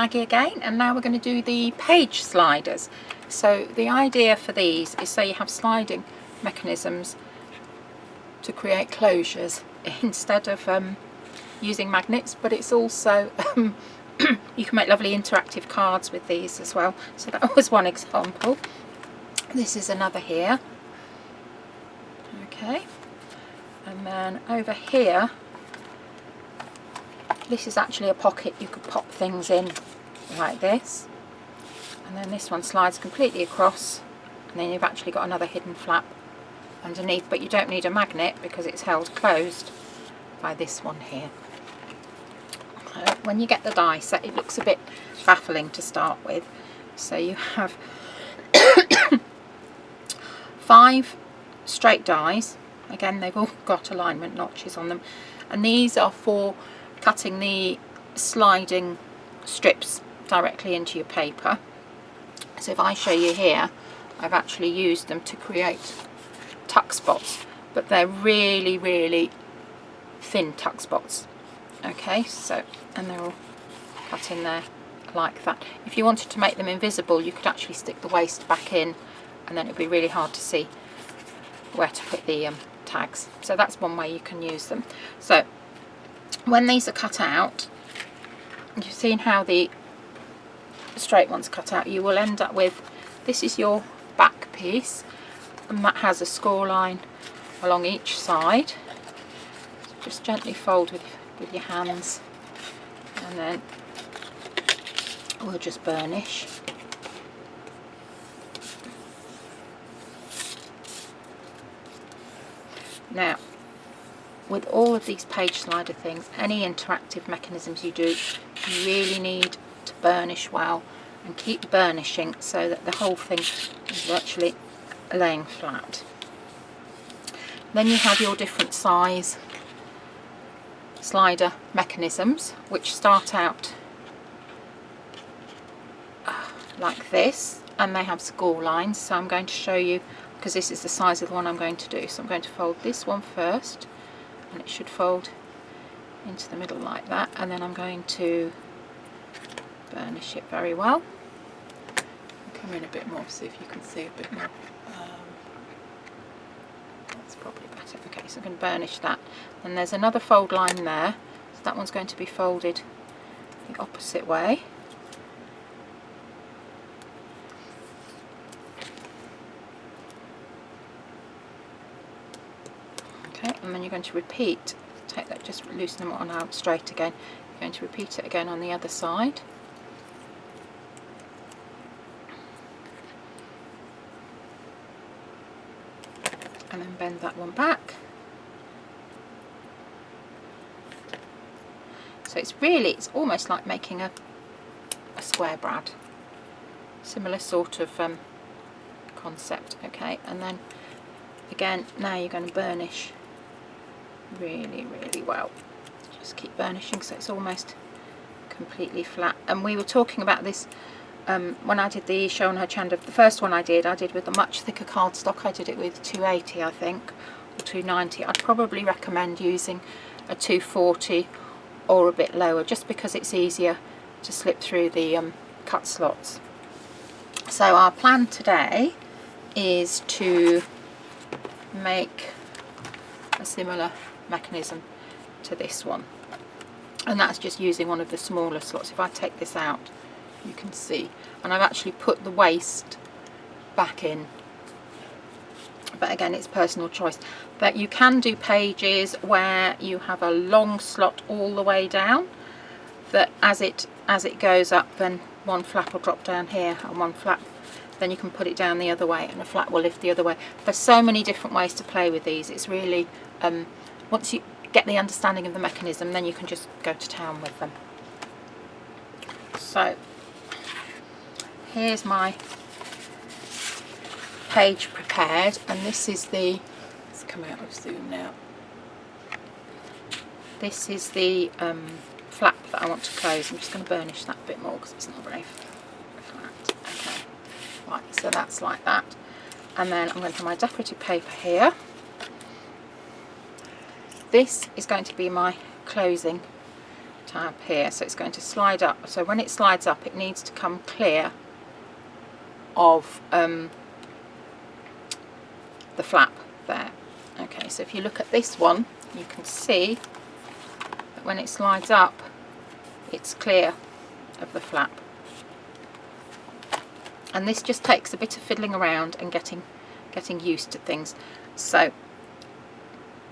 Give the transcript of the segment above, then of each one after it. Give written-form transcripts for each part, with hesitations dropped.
Maggie again, and now we're going to do the page sliders. So the idea for these is, say you have sliding mechanisms to create closures instead of using magnets, but it's also you can make lovely interactive cards with these as well. So that was one example. This is another here. Okay, and then over here, this is actually a pocket you could pop things in like this, and then this one slides completely across, and then you've actually got another hidden flap underneath, but you don't need a magnet because it's held closed by this one here. When you get the die set, it looks a bit baffling to start with. So you have 5 straight dies. Again, they've all got alignment notches on them, and these are for cutting the sliding strips directly into your paper. So if I show you here, I've actually used them to create tuck spots, but they're really, really thin tuck spots. Okay, so, and they're all cut in there like that. If you wanted to make them invisible, you could actually stick the waste back in, and then it would be really hard to see where to put the tags. So that's one way you can use them. So when these are cut out, you've seen how the straight ones cut out, you will end up with, this is your back piece, and that has a score line along each side. So just gently fold with your hands, and then we'll just burnish. Now, with all of these page slider things, any interactive mechanisms you do, you really need to burnish well and keep burnishing so that the whole thing is virtually laying flat. Then you have your different size slider mechanisms, which start out like this, and they have score lines. So I'm going to show you, because this is the size of the one I'm going to do. So I'm going to fold this one first, and it should fold into the middle like that, and then I'm going to burnish it very well. Come in a bit more, see if you can see a bit more. That's probably better. Okay, so I'm going to burnish that. And there's another fold line there, so that one's going to be folded the opposite way. Okay, and then you're going to repeat, take that, just loosen them on out straight again. You're going to repeat it again on the other side. And then bend that one back. So it's almost like making a square brad. Similar sort of concept. Okay, and then again, now you're going to burnish really, really well. Just keep burnishing so it's almost completely flat. And we were talking about this when I did the show on her channel. The first one I did with a much thicker cardstock. I did it with 280, I think, or 290. I'd probably recommend using a 240 or a bit lower, just because it's easier to slip through the cut slots. So our plan today is to make a similar mechanism to this one, and that's just using one of the smaller slots. If I take this out, you can see, and I've actually put the waste back in, but again, it's personal choice. But you can do pages where you have a long slot all the way down, that as it goes up, then one flap will drop down here and one flap, then you can put it down the other way and a flap will lift the other way. There's so many different ways to play with these. It's really once you get the understanding of the mechanism, then you can just go to town with them. So here's my page prepared, and this is the, let's come out of zoom now, this is the flap that I want to close. I'm just going to burnish that a bit more because it's not very flat. Okay, right, so that's like that, and then I'm going to put my decorative paper here. This is going to be my closing tab here, so it's going to slide up. So when it slides up, it needs to come clear of the flap there. Okay, so if you look at this one, you can see that when it slides up, it's clear of the flap. And this just takes a bit of fiddling around and getting used to things. So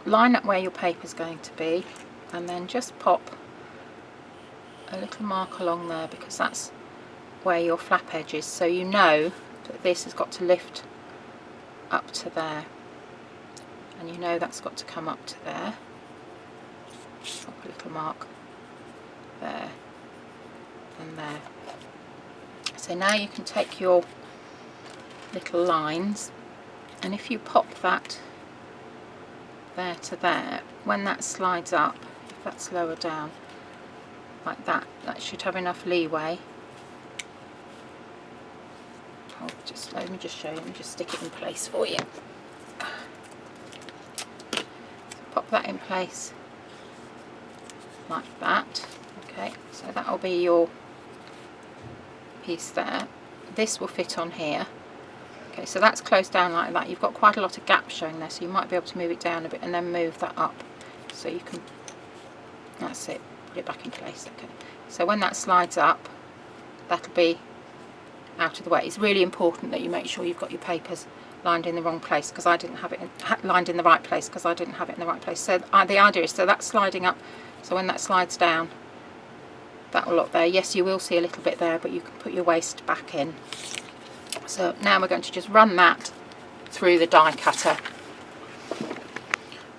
line up where your paper's going to be, and then just pop a little mark along there, because that's where your flap edge is, so you know that this has got to lift up to there, and you know that's got to come up to there. Pop a little mark there and there. So now you can take your little lines, and if you pop that there to there, when that slides up, if that's lower down like that, that should have enough leeway. Let me just show you, let me just stick it in place for you. So pop that in place like that. Okay, so that'll be your piece there. This will fit on here. Okay, so that's closed down like that. You've got quite a lot of gaps showing there, so you might be able to move it down a bit and then move that up, so you can, that's it, put it back in place. Okay, so when that slides up, that'll be out of the way. It's really important that you make sure you've got your papers lined in the wrong place, because I didn't have it lined in the right place, because I didn't have it in the right place. So the idea is, so that's sliding up, so when that slides down, that will look there. Yes, you will see a little bit there, but you can put your waste back in. So now we're going to just run that through the die cutter.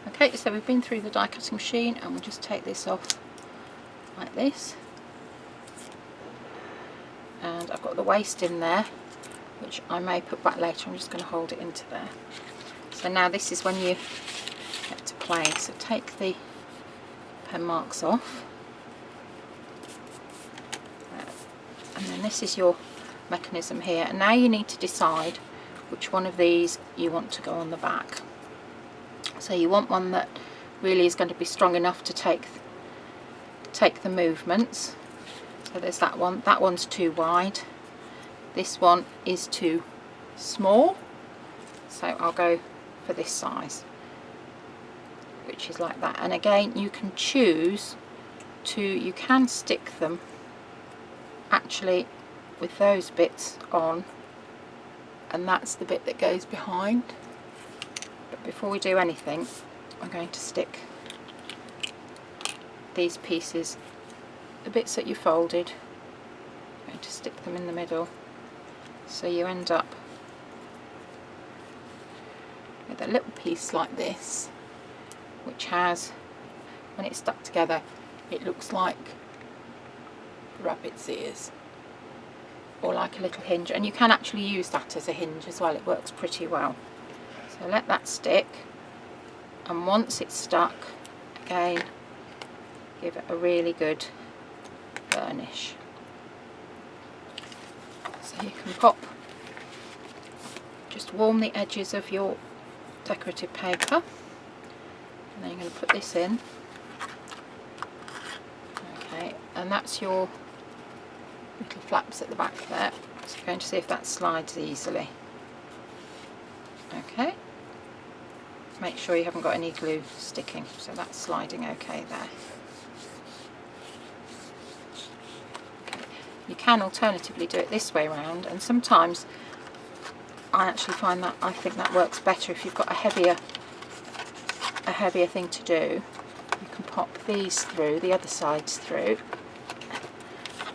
Okay, so we've been through the die cutting machine, and we'll just take this off like this. And I've got the waste in there, which I may put back later. I'm just going to hold it into there. So now this is when you get to play. So take the pen marks off, and then this is your mechanism here, and now you need to decide which one of these you want to go on the back. So you want one that really is going to be strong enough to take the movements. So there's that one. That one's too wide. This one is too small, so I'll go for this size, which is like that. And again, you can choose to, you can stick them actually with those bits on, and that's the bit that goes behind. But before we do anything, I'm going to stick these pieces, the bits that you folded, I'm going to stick them in the middle, so you end up with a little piece like this, which has, when it's stuck together, it looks like rabbit's ears, or like a little hinge, and you can actually use that as a hinge as well. It works pretty well. So let that stick, and once it's stuck, again, give it a really good burnish. So you can pop, just warm the edges of your decorative paper, and then you're going to put this in. Okay, and that's your little flaps at the back there. So you're going to see if that slides easily. Okay, make sure you haven't got any glue sticking, so that's sliding okay there. Okay. You can alternatively do it this way around, and sometimes I actually find that, I think that works better if you've got a heavier thing to do. You can pop these through, the other sides through,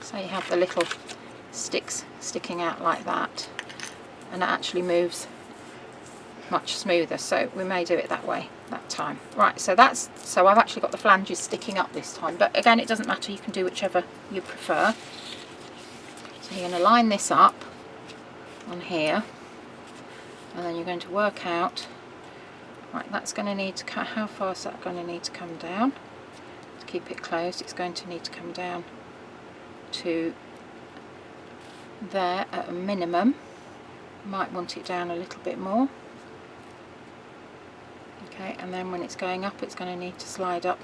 so you have the little sticks sticking out like that, and it actually moves much smoother. So we may do it that way that time. Right, so that's, so I've actually got the flanges sticking up this time, but again, it doesn't matter, you can do whichever you prefer. So you're going to line this up on here, and then you're going to work out, right, that's going to need to cut, how far is that going to need to come down? To keep it closed, it's going to need to come down to there at a minimum. You might want it down a little bit more. Okay, and then when it's going up, it's going to need to slide up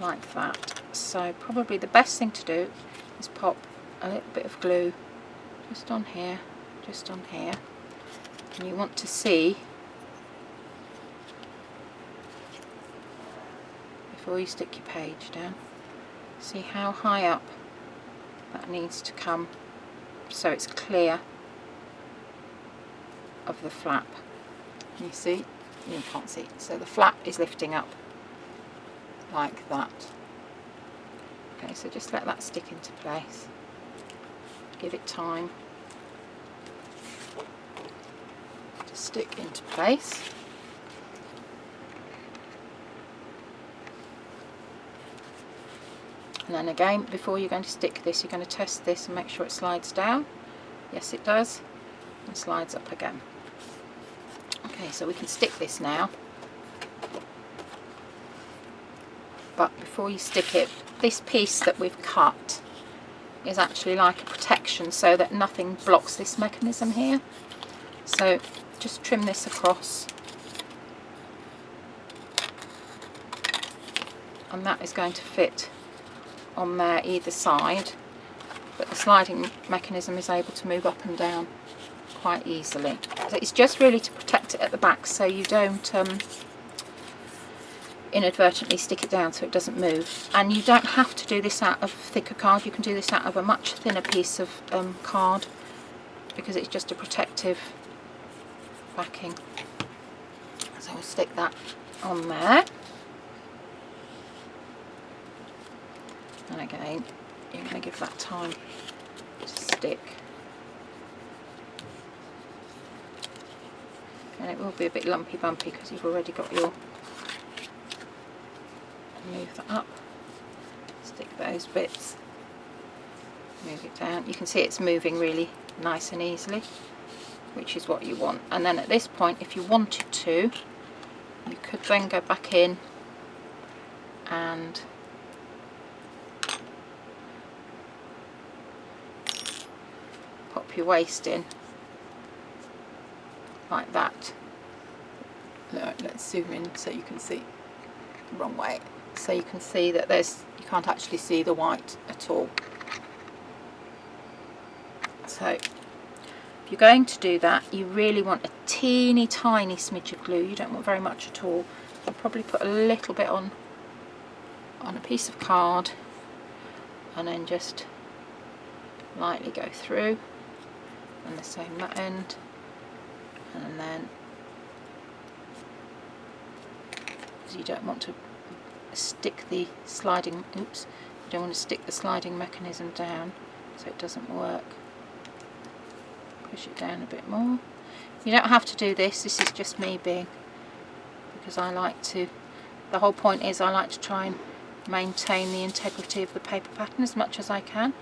like that. So probably the best thing to do is pop a little bit of glue just on here, and you want to see, before you stick your page down, see how high up that needs to come so it's clear of the flap. You see? You can't see. So the flap is lifting up like that. Okay, so just let that stick into place. Give it time to stick into place. And then again, before you're going to stick this, you're going to test this and make sure it slides down. Yes, it does. And slides up again. Okay, so we can stick this now. But before you stick it, this piece that we've cut is actually like a protection so that nothing blocks this mechanism here. So just trim this across, and that is going to fit on there either side, but the sliding mechanism is able to move up and down quite easily. So it's just really to protect it at the back so you don't inadvertently stick it down so it doesn't move. And you don't have to do this out of thicker card, you can do this out of a much thinner piece of card, because it's just a protective backing. So we'll stick that on there, and again you're going to give that time to stick, and it will be a bit lumpy bumpy because you've already got your, move that up, stick those bits, move it down. You can see it's moving really nice and easily, which is what you want. And then at this point, if you wanted to, you could then go back in and pop your waist in like that. No, let's zoom in so you can see the wrong way. So you can see that you can't actually see the white at all. So if you're going to do that, you really want a teeny tiny smidge of glue. You don't want very much at all. I'll probably put a little bit on a piece of card, and then just lightly go through, and the same that end, and then, because you don't want to stick the sliding, oops, you don't want to stick the sliding mechanism down so it doesn't work. Push it down a bit more. You don't have to do this, this is just me being, because I like to, the whole point is I like to try and maintain the integrity of the paper pattern as much as I can.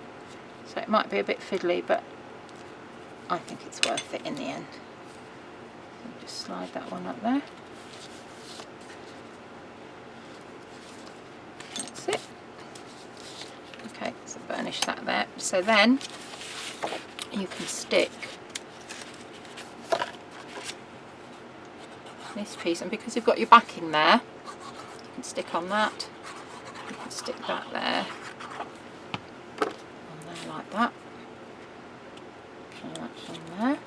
So it might be a bit fiddly, but I think it's worth it in the end. So just slide that one up there. That's it. Okay, so burnish that there. So then you can stick this piece, and because you've got your backing there, you can stick on that, you can stick that there, on there like that, and that's on there,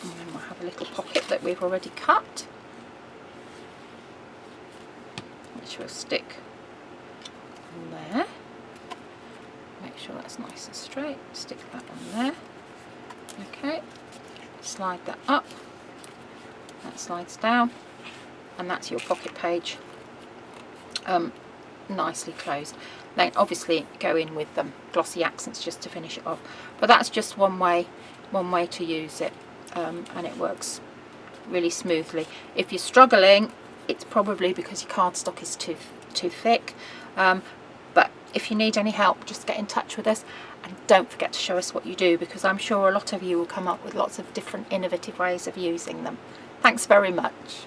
and then we'll have a little pocket that we've already cut, which we'll stick on there. Make sure that's nice and straight, stick that on there. Okay, slide that up, that slides down, and that's your pocket page nicely closed. Then obviously go in with glossy accents just to finish it off, but that's just one way to use it, and it works really smoothly. If you're struggling, it's probably because your cardstock is too thick, but if you need any help, just get in touch with us, and don't forget to show us what you do, because I'm sure a lot of you will come up with lots of different innovative ways of using them. Thanks very much.